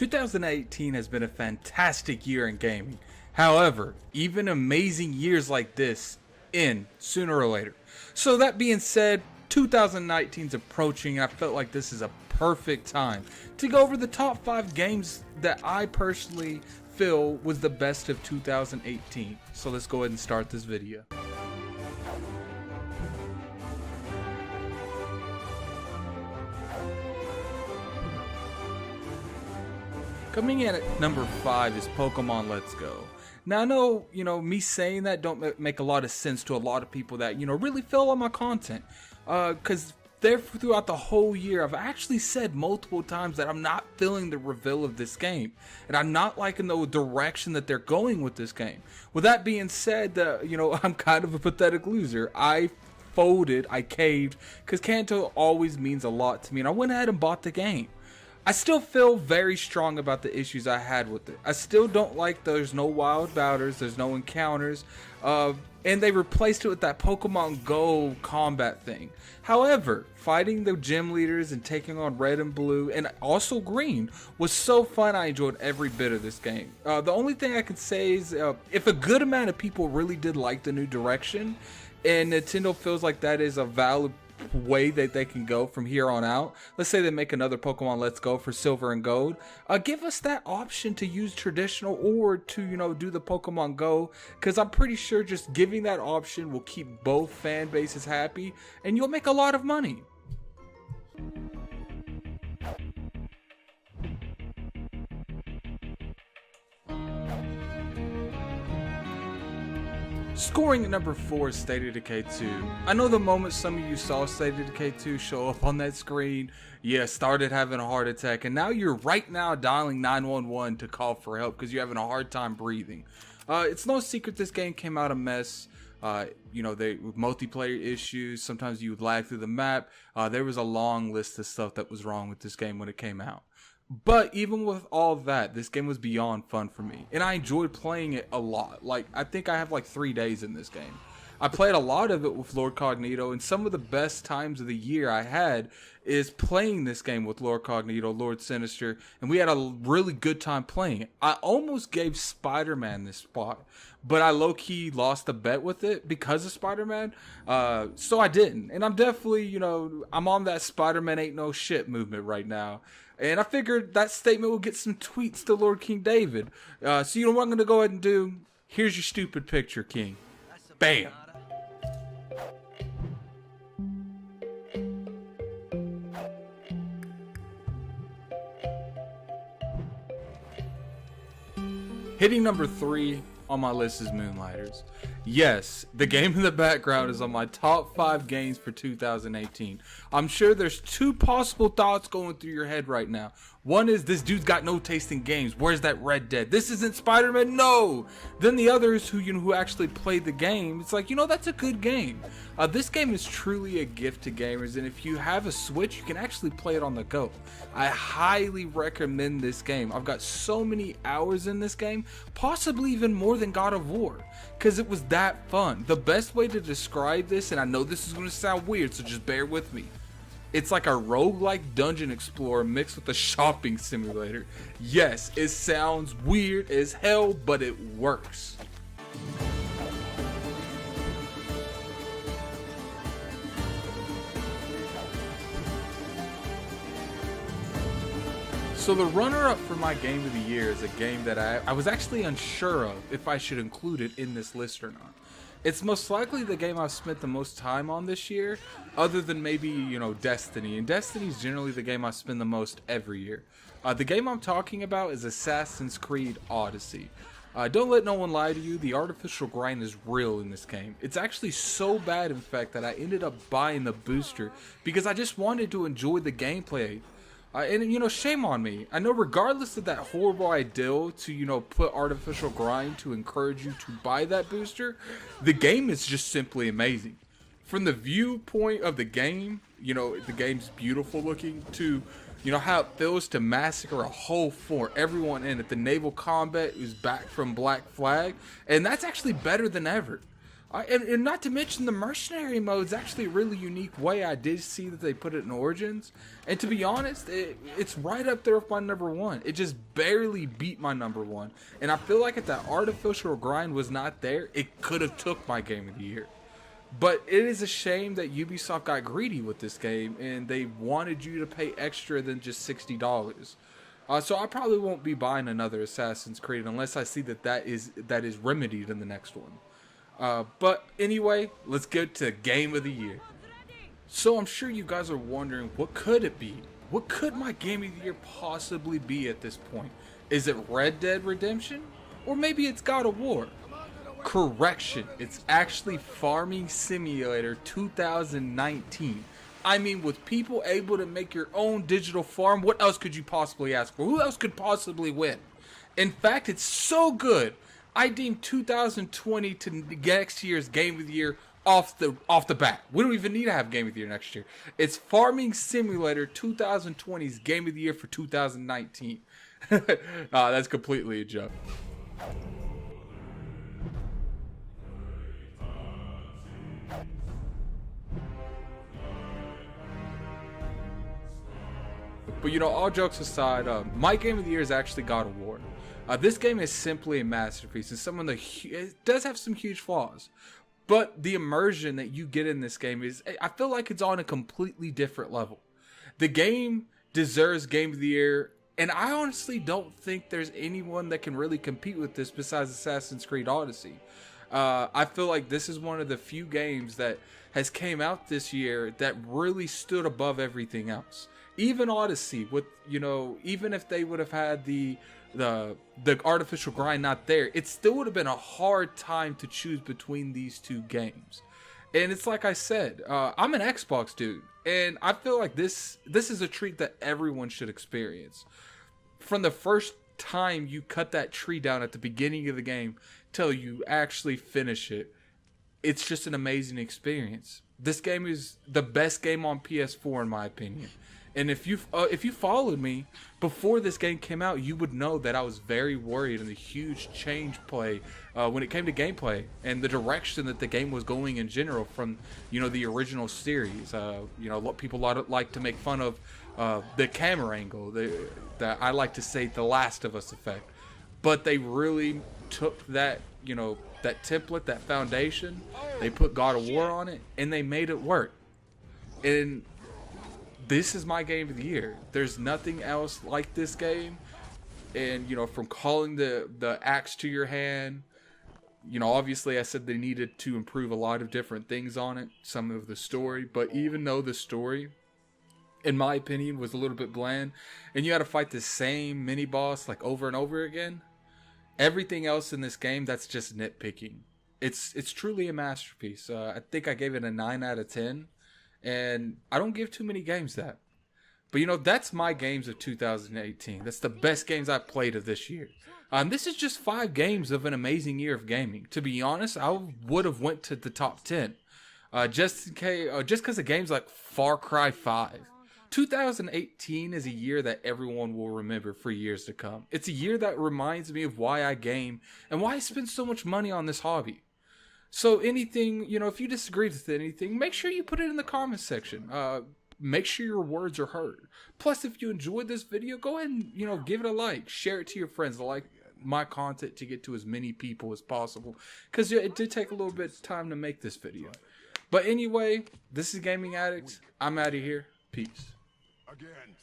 2018 has been a fantastic year in gaming. However, even amazing years like this end sooner or later. So that being said, 2019 is approaching and I felt like this is a perfect time to go over the top 5 games that I personally feel was the best of 2018. So let's go ahead and start this video. Coming in at number 5 is Pokemon Let's Go. Now I know, me saying that don't make a lot of sense to a lot of people that, really feel on my content. Cause throughout the whole year, I've actually said multiple times that I'm not feeling the reveal of this game. And I'm not liking the direction that they're going with this game. With that being said, I'm kind of a pathetic loser. I folded, I caved, cause Kanto always means a lot to me. And I went ahead and bought the game. I still feel very strong about the issues I had with it. I still don't like there's no wild bouters, there's no encounters, and they replaced it with that Pokemon Go combat thing. However, fighting the gym leaders and taking on red and blue and also green was so fun. I enjoyed every bit of this game. The only thing I can say is if a good amount of people really did like the new direction and Nintendo feels like that is a valid way that they can go from here on out, let's say they make another Pokemon Let's Go for Silver and Gold, give us that option to use traditional or to do the Pokemon Go, because I'm pretty sure just giving that option will keep both fan bases happy and you'll make a lot of money. Scoring at number 4 is State of Decay 2. I know the moment some of you saw State of Decay 2 show up on that screen, started having a heart attack, and now you're right now dialing 911 to call for help because you're having a hard time breathing. It's no secret this game came out a mess. With multiplayer issues, sometimes you would lag through the map. There was a long list of stuff that was wrong with this game when it came out. But even with all that, this game was beyond fun for me. And I enjoyed playing it a lot. Like, I think I have like 3 days in this game. I played a lot of it with Lord Cognito, and some of the best times of the year I had is playing this game with Lord Cognito, Lord Sinister, and we had a really good time playing it. I almost gave SpiderMan this spot, but I low-key lost a bet with it because of SpiderMan, so I didn't. And I'm definitely, I'm on that SpiderMan ain't no shit movement right now. And I figured that statement will get some tweets to Lord King David. So you know what I'm going to go ahead and do? Here's your stupid picture, King. Bam! Hitting number 3 on my list is Moonlighters. Yes, the game in the background is on my top 5 games for 2018. I'm sure there's 2 possible thoughts going through your head right now. One is, this dude's got no taste in games. Where's that Red Dead? This isn't Spider-Man? No! Then the others who actually played the game, it's like, that's a good game. This game is truly a gift to gamers, and if you have a Switch, you can actually play it on the go. I highly recommend this game. I've got so many hours in this game, possibly even more than God of War, because it was that fun. The best way to describe this, and I know this is going to sound weird, so just bear with me. It's like a roguelike dungeon explorer mixed with a shopping simulator. Yes, it sounds weird as hell, but it works. So the runner-up for my game of the year is a game that I was actually unsure of if I should include it in this list or not. It's most likely the game I've spent the most time on this year, other than maybe, Destiny. And Destiny is generally the game I spend the most every year. The game I'm talking about is Assassin's Creed Odyssey. Don't let no one lie to you, the artificial grind is real in this game. It's actually so bad, in fact, that I ended up buying the booster because I just wanted to enjoy the gameplay. And shame on me. I know regardless of that horrible idea to, put artificial grind to encourage you to buy that booster, the game is just simply amazing. From the viewpoint of the game, the game's beautiful looking, to, how it feels to massacre a whole fort, everyone in it. The naval combat is back from Black Flag, and that's actually better than ever. And not to mention the mercenary mode is actually a really unique way. I did see that they put it in Origins, and to be honest, it's right up there with my #1. It just barely beat my #1, and I feel like if that artificial grind was not there, it could have took my game of the year. But it is a shame that Ubisoft got greedy with this game, and they wanted you to pay extra than just $60. So I probably won't be buying another Assassin's Creed unless I see that is remedied in the next one. But anyway, let's get to Game of the Year. So I'm sure you guys are wondering, what could it be? What could my Game of the Year possibly be at this point? Is it Red Dead Redemption? Or maybe it's God of War? Correction, it's actually Farming Simulator 2019. I mean, with people able to make your own digital farm, what else could you possibly ask for? Who else could possibly win? In fact, it's so good, I deem 2020 to next year's Game of the Year off the bat. We don't even need to have Game of the Year next year. It's Farming Simulator 2020's Game of the Year for 2019. That's completely a joke. But you know, all jokes aside, my Game of the Year is actually God of War. This game is simply a masterpiece, and it does have some huge flaws, but the immersion that you get in this game I feel like it's on a completely different level. The game deserves Game of the Year, and I honestly don't think there's anyone that can really compete with this besides Assassin's Creed Odyssey. I feel like this is one of the few games that has came out this year that really stood above everything else. Even Odyssey, with, you know, even if they would have had the artificial grind not there, it still would have been a hard time to choose between these two games. And it's like I said, I'm an Xbox dude, and I feel like this is a treat that everyone should experience. From the first time you cut that tree down at the beginning of the game till you actually finish it, it's just an amazing experience. This game is the best game on PS4 in my opinion. And if you followed me before this game came out, you would know that I was very worried in the huge change play when it came to gameplay and the direction that the game was going in general from, you know, the original series. You know, people like to make fun of the camera angle, that I like to say the Last of Us effect, but they really took that, you know, that template, that foundation, they put God of War on it, and they made it work. And this is my Game of the Year. There's nothing else like this game. And, you know, from calling the axe to your hand, you know, obviously I said they needed to improve a lot of different things on it, some of the story, but even though the story, in my opinion, was a little bit bland, and you had to fight the same mini boss like over and over again, everything else in this game, that's just nitpicking. It's truly a masterpiece. I think I gave it a 9 out of 10. And I don't give too many games that. But you know, that's my games of 2018. That's the best games I've played of this year. This is just 5 games of an amazing year of gaming. To be honest, I would have went to the top 10. Just because of games like Far Cry 5. 2018 is a year that everyone will remember for years to come. It's a year that reminds me of why I game and why I spend so much money on this hobby. So anything, you know, if you disagree with anything, make sure you put it in the comments section. Make sure your words are heard. Plus, if you enjoyed this video, go ahead and, you know, give it a like. Share it to your friends. Like my content to get to as many people as possible. Because it did take a little bit of time to make this video. But anyway, this is Gaming Addict. I'm out of here. Peace. Again.